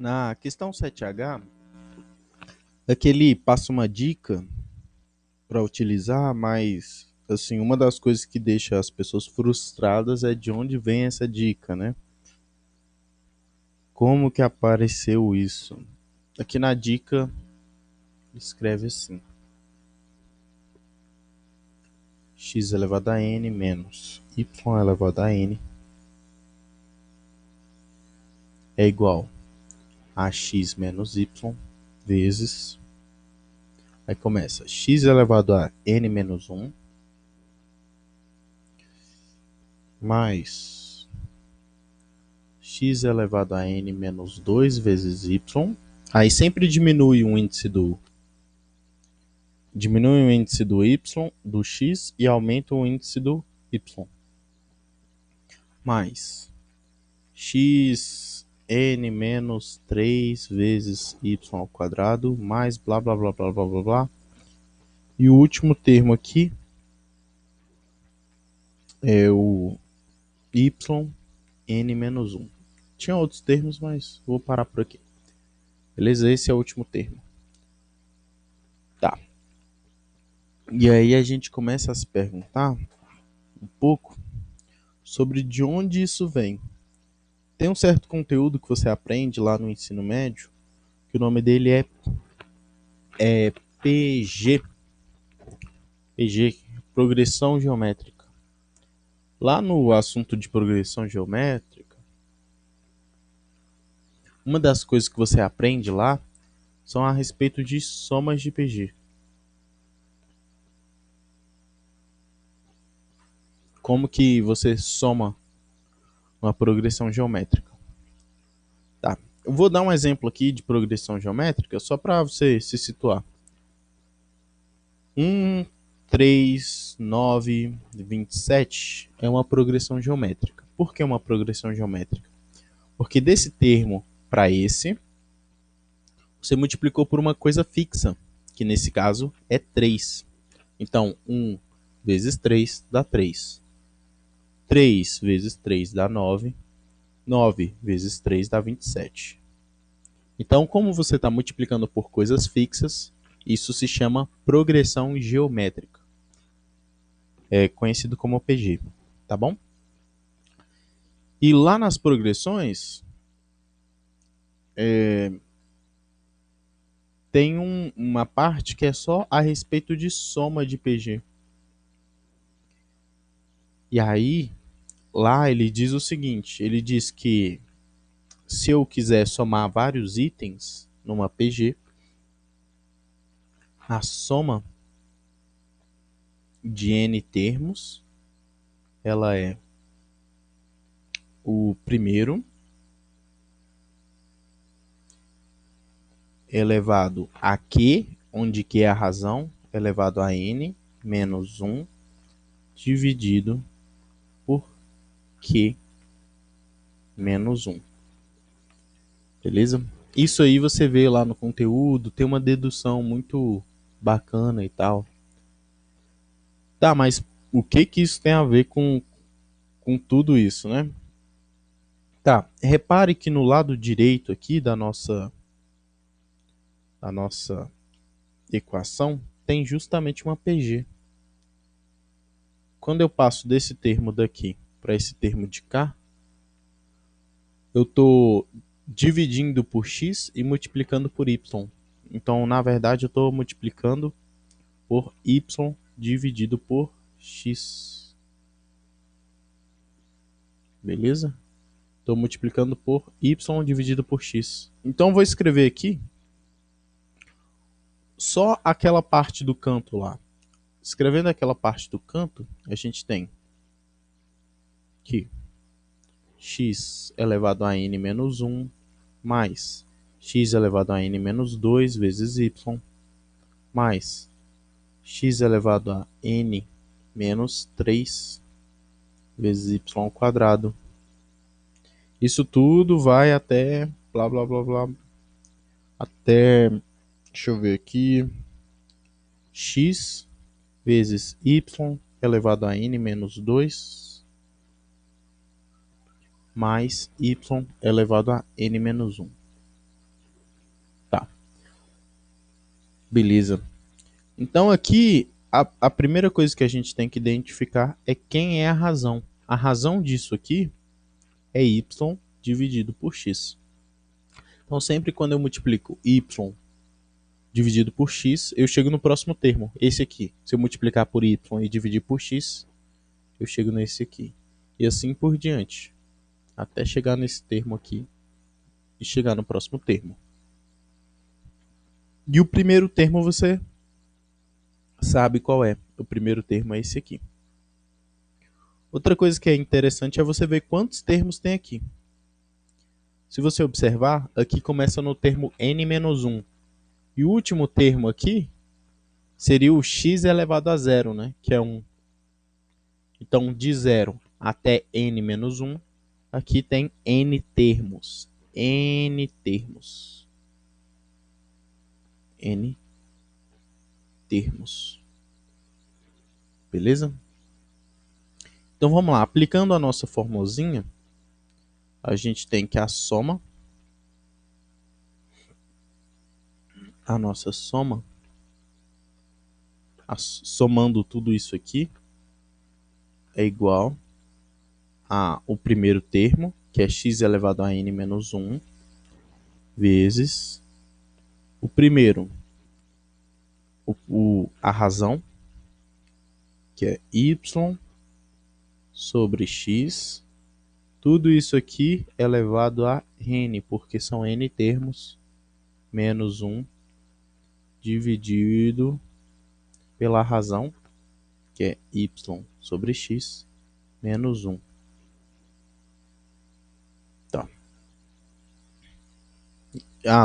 Na questão 7H, aqui ele passa uma dica para utilizar, mas assim, uma das coisas que deixa as pessoas frustradas é de onde vem essa dica, né? Como que apareceu isso? Aqui na dica escreve assim: x elevado a n menos y elevado a n é igual a x menos y vezes. Aí começa x elevado a n menos 1 mais x elevado a n menos 2 vezes y. Aí sempre diminui o índice do y, do x, e aumenta o índice do y. Mais x n menos 3 vezes y ao quadrado, mais blá blá blá blá blá blá blá. E o último termo aqui é o y n menos 1. Tinha outros termos, mas vou parar por aqui. Beleza? Esse é o último termo. Tá. E aí a gente começa a se perguntar um pouco sobre de onde isso vem. Tem um certo conteúdo que você aprende lá no ensino médio, que o nome dele é PG. PG, progressão geométrica. Lá no assunto de progressão geométrica, uma das coisas que você aprende lá são a respeito de somas de PG. Como que você soma uma progressão geométrica. Tá. Eu vou dar um exemplo aqui de progressão geométrica só para você se situar. 1, 3, 9, 27 é uma progressão geométrica. Por que uma progressão geométrica? Porque desse termo para esse, você multiplicou por uma coisa fixa, que nesse caso é 3. Então, 1 vezes 3 dá 3. 3 vezes 3 dá 9. 9 vezes 3 dá 27. Então, como você está multiplicando por coisas fixas, isso se chama progressão geométrica. É conhecido como PG, tá bom? E lá nas progressões, tem uma parte que é só a respeito de soma de PG. E aí, lá ele diz o seguinte, ele diz que se eu quiser somar vários itens numa PG, a soma de n termos, ela é o primeiro elevado a q, onde q é a razão, elevado a n menos 1 dividido por q menos 1. Beleza? Isso aí você vê lá no conteúdo, tem uma dedução muito bacana e tal. Tá, mas o que que isso tem a ver com tudo isso, né? Tá, repare que no lado direito aqui da nossa equação tem justamente uma PG. Quando eu passo desse termo daqui para esse termo de cá, eu estou dividindo por x e multiplicando por y. Então, na verdade, eu estou multiplicando por y dividido por x. Beleza? Estou multiplicando por y dividido por x. Então, vou escrever aqui só aquela parte do canto lá. Escrevendo aquela parte do canto, a gente tem que x elevado a n menos 1 mais x elevado a n menos 2 vezes y mais x elevado a n menos 3 vezes y ao quadrado. Isso tudo vai até blá blá blá blá, até, deixa eu ver aqui, x vezes y elevado a n menos 2 mais y elevado a n menos 1. Beleza. Então aqui, a primeira coisa que a gente tem que identificar é quem é a razão. A razão disso aqui é y dividido por x. Então sempre quando eu multiplico y dividido por x, eu chego no próximo termo, esse aqui. Se eu multiplicar por y e dividir por x, eu chego nesse aqui. E assim por diante, até chegar nesse termo aqui e chegar no próximo termo. E o primeiro termo você sabe qual é. O primeiro termo é esse aqui. Outra coisa que é interessante é você ver quantos termos tem aqui. Se você observar, aqui começa no termo n-1. E o último termo aqui seria o x elevado a zero, né? Que é 1. Então, de 0 até n-1, aqui tem n termos. N termos. N termos. Beleza? Então, vamos lá. Aplicando a nossa formulinha, a gente tem que a nossa soma, somando tudo isso aqui, é igual a o primeiro termo, que é x elevado a n menos 1, vezes o primeiro, a razão, que é y sobre x. Tudo isso aqui é elevado a n, porque são n termos, menos 1, dividido pela razão, que é y sobre x, menos 1. Tá.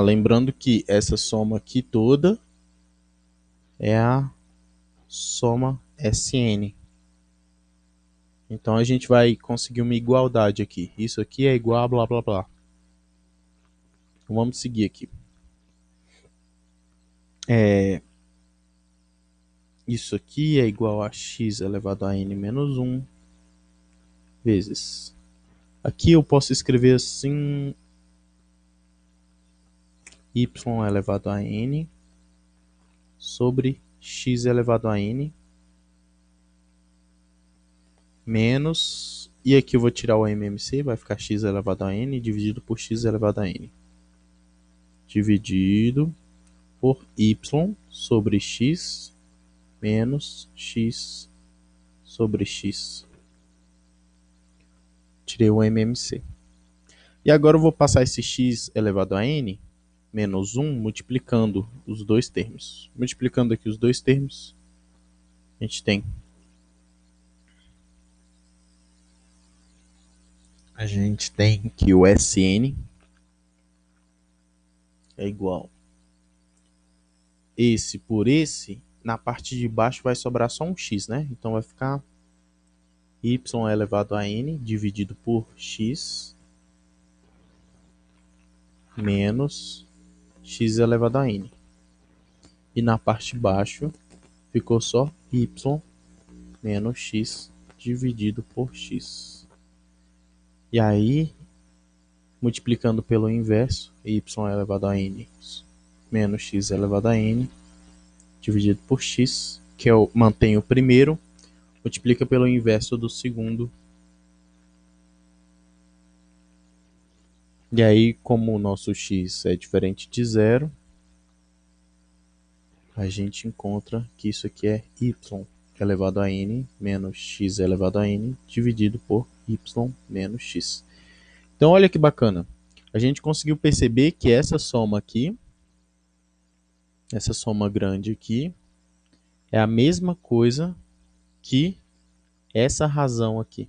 Lembrando que essa soma aqui toda é a soma Sn. Então a gente vai conseguir uma igualdade aqui. Isso aqui é igual a blá blá blá. Então, vamos seguir aqui. Isso aqui é igual a x elevado a n menos 1 vezes. Aqui eu posso escrever assim: y elevado a n sobre x elevado a n menos, e aqui eu vou tirar o MMC, vai ficar x elevado a n dividido por x elevado a n dividido por y sobre x menos x sobre x. Tirei o MMC. E agora eu vou passar esse x elevado a n menos 1 multiplicando os dois termos. Multiplicando aqui os dois termos, a gente tem que o Sn é igual esse por esse. Na parte de baixo vai sobrar só um x, né? Então vai ficar y elevado a n dividido por x menos x elevado a n. E na parte de baixo ficou só y menos x dividido por x. E aí, multiplicando pelo inverso, y elevado a n menos x elevado a n dividido por x, que eu mantenho o primeiro, multiplica pelo inverso do segundo. E aí, como o nosso x é diferente de zero, a gente encontra que isso aqui é y elevado a n menos x elevado a n dividido por y menos x. Então, olha que bacana. A gente conseguiu perceber que essa soma aqui, essa soma grande aqui, é a mesma coisa que essa razão aqui.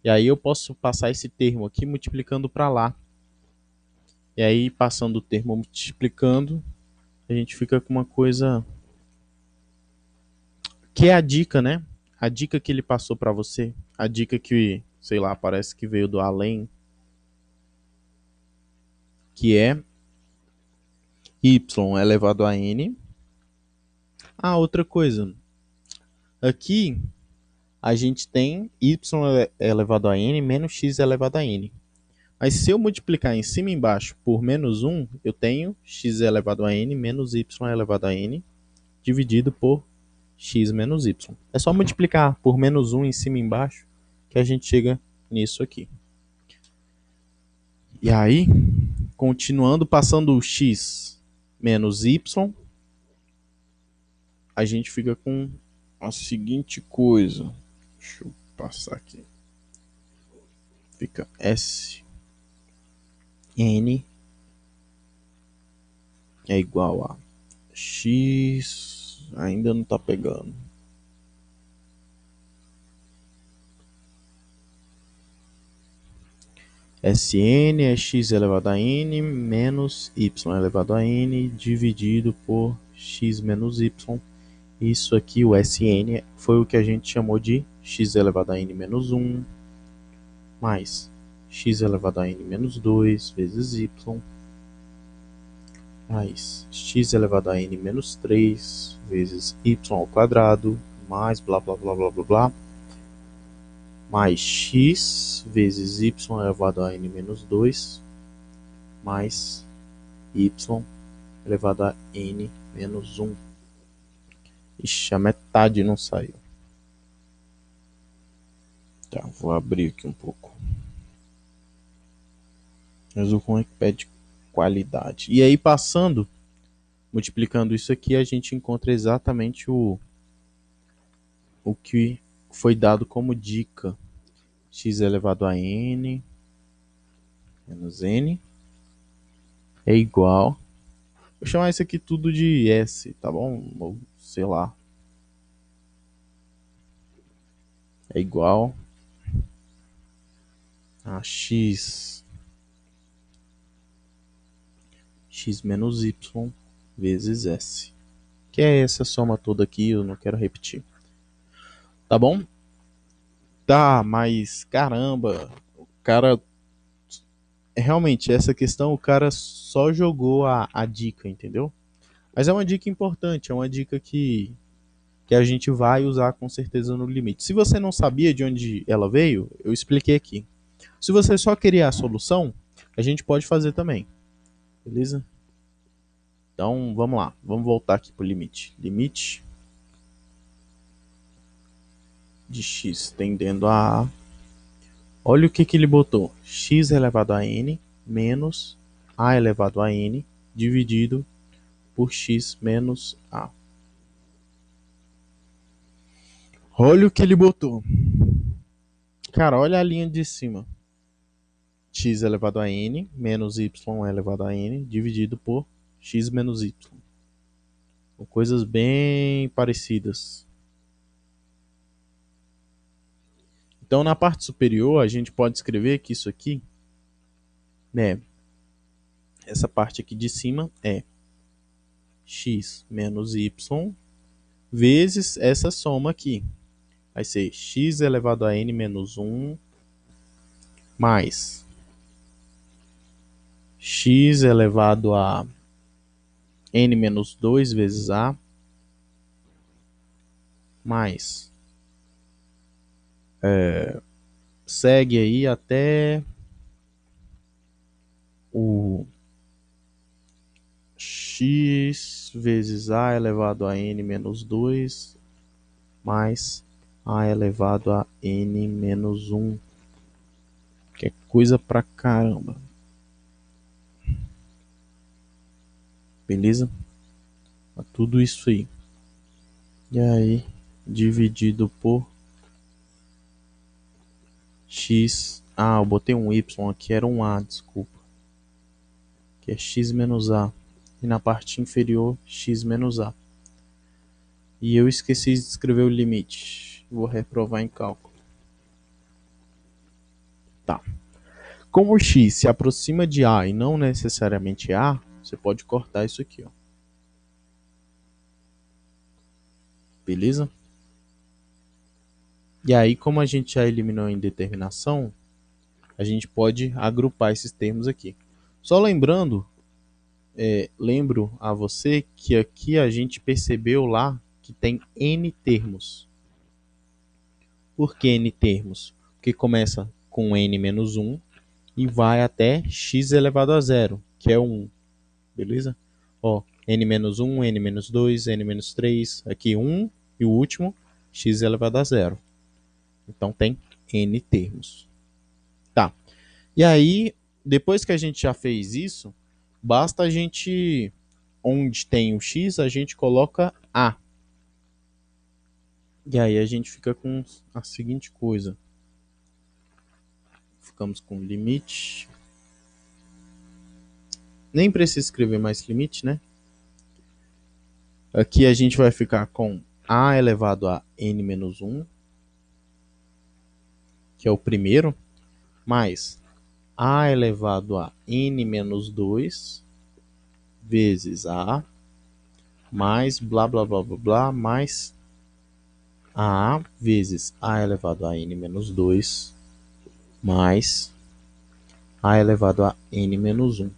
E aí eu posso passar esse termo aqui multiplicando para lá. E aí, passando o termo multiplicando, a gente fica com uma coisa que é a dica, né? A dica que ele passou para você, a dica que, sei lá, parece que veio do além, que é y elevado a n. Outra coisa. Aqui a gente tem y elevado a n menos x elevado a n. Mas se eu multiplicar em cima e embaixo por menos 1, eu tenho x elevado a n menos y elevado a n dividido por x menos y. É só multiplicar por menos 1 em cima e embaixo que a gente chega nisso aqui. E aí, continuando passando o x menos y, a gente fica com a seguinte coisa. Deixa eu passar aqui. Fica S n é igual a x, ainda não está pegando. Sn é x elevado a n menos y elevado a n dividido por x menos y. Isso aqui, o Sn, foi o que a gente chamou de x elevado a n menos 1 mais x elevado a n menos 2 vezes y mais x elevado a n menos 3 vezes y ao quadrado mais blá blá blá blá blá blá mais x vezes y elevado a n menos 2 mais y elevado a n menos 1. Ixi, a metade não saiu. Tá, vou abrir aqui um pouco. Mas o como é que pede qualidade. E aí, passando, multiplicando isso aqui, a gente encontra exatamente o que foi dado como dica. X elevado a n menos n é igual. Vou chamar isso aqui tudo de S, tá bom? Ou sei lá. É igual a x menos y vezes S. Que é essa soma toda aqui, eu não quero repetir. Tá bom? Tá, mas caramba, o cara... Realmente, essa questão o cara só jogou a dica, entendeu? Mas é uma dica importante, é uma dica que a gente vai usar com certeza no limite. Se você não sabia de onde ela veio, eu expliquei aqui. Se você só queria a solução, a gente pode fazer também. Beleza? Então, vamos lá. Vamos voltar aqui para o limite. Limite de x tendendo a A. Olha o que ele botou. X elevado a n menos a elevado a n dividido por x menos a. Olha o que ele botou. Cara, olha a linha de cima. X elevado a n menos y elevado a n dividido por x menos y. São coisas bem parecidas. Então, na parte superior, a gente pode escrever que isso aqui, né, essa parte aqui de cima é x menos y vezes essa soma aqui. Vai ser x elevado a n menos 1 mais x elevado a n menos 2 vezes a mais segue aí até o x vezes a elevado a n menos 2 mais a elevado a n menos 1. Que é coisa pra caramba. Beleza? Tudo isso aí. E aí, dividido por x. Ah, eu botei um y aqui, era um a, desculpa. Que é x menos a. E na parte inferior, x menos a. E eu esqueci de escrever o limite. Vou reprovar em cálculo. Tá. Como o x se aproxima de a e não necessariamente a, você pode cortar isso aqui, ó. Beleza? E aí, como a gente já eliminou a indeterminação, a gente pode agrupar esses termos aqui. Só lembrando, lembro a você que aqui a gente percebeu lá que tem n termos. Por que n termos? Porque começa com n menos 1 e vai até x elevado a zero, que é 1. Beleza? Ó, n-1, n-2, n-3, aqui 1 e o último, x elevado a zero. Então tem n termos. Tá. E aí, depois que a gente já fez isso, basta a gente, onde tem o x, a gente coloca a. E aí a gente fica com a seguinte coisa. Ficamos com limite. Nem precisa escrever mais limite, né? Aqui a gente vai ficar com a elevado a n-1, que é o primeiro, mais a elevado a n-2 vezes a, mais blá blá blá blá blá, mais a vezes a elevado a n-2 mais a elevado a n-1.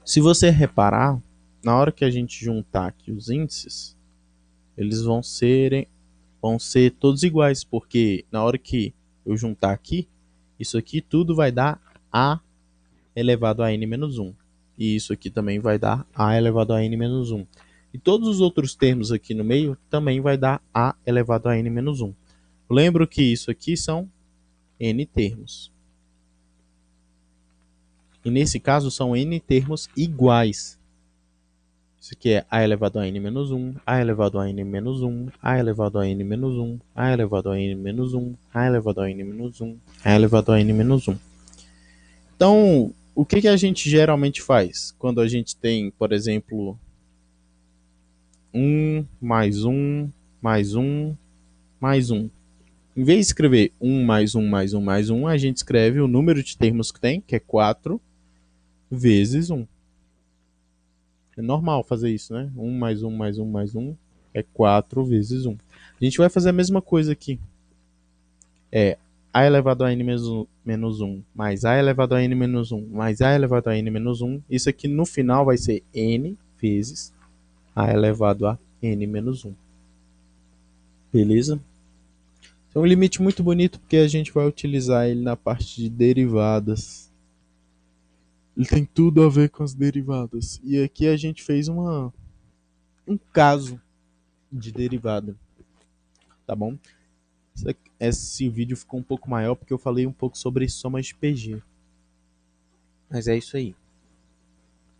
Se você reparar, na hora que a gente juntar aqui os índices, eles vão ser todos iguais, porque na hora que eu juntar aqui, isso aqui tudo vai dar a elevado a n-1. E isso aqui também vai dar a elevado a n-1. E todos os outros termos aqui no meio também vai dar a elevado a n-1. Lembro que isso aqui são n termos. E nesse caso são n termos iguais. Isso aqui é a elevado a n-1, a elevado a n-1, a elevado a n-1, a elevado a n-1, a elevado a n-1, a elevado a n-1. Então, o que a gente geralmente faz quando a gente tem, por exemplo, 1 mais 1 mais 1 mais 1? Em vez de escrever 1 mais 1 mais 1 mais 1, a gente escreve o número de termos que tem, que é 4, vezes 1. É normal fazer isso, né? 1 mais 1 mais 1 mais 1 é 4 vezes 1. A gente vai fazer a mesma coisa aqui. É a elevado a n menos 1 mais a elevado a n menos 1 mais a elevado a n menos 1. Isso aqui no final vai ser n vezes a elevado a n menos 1. Beleza? É um limite muito bonito porque a gente vai utilizar ele na parte de derivadas. Ele tem tudo a ver com as derivadas. E aqui a gente fez um caso de derivada. Tá bom? Esse vídeo ficou um pouco maior porque eu falei um pouco sobre somas de PG. Mas é isso aí.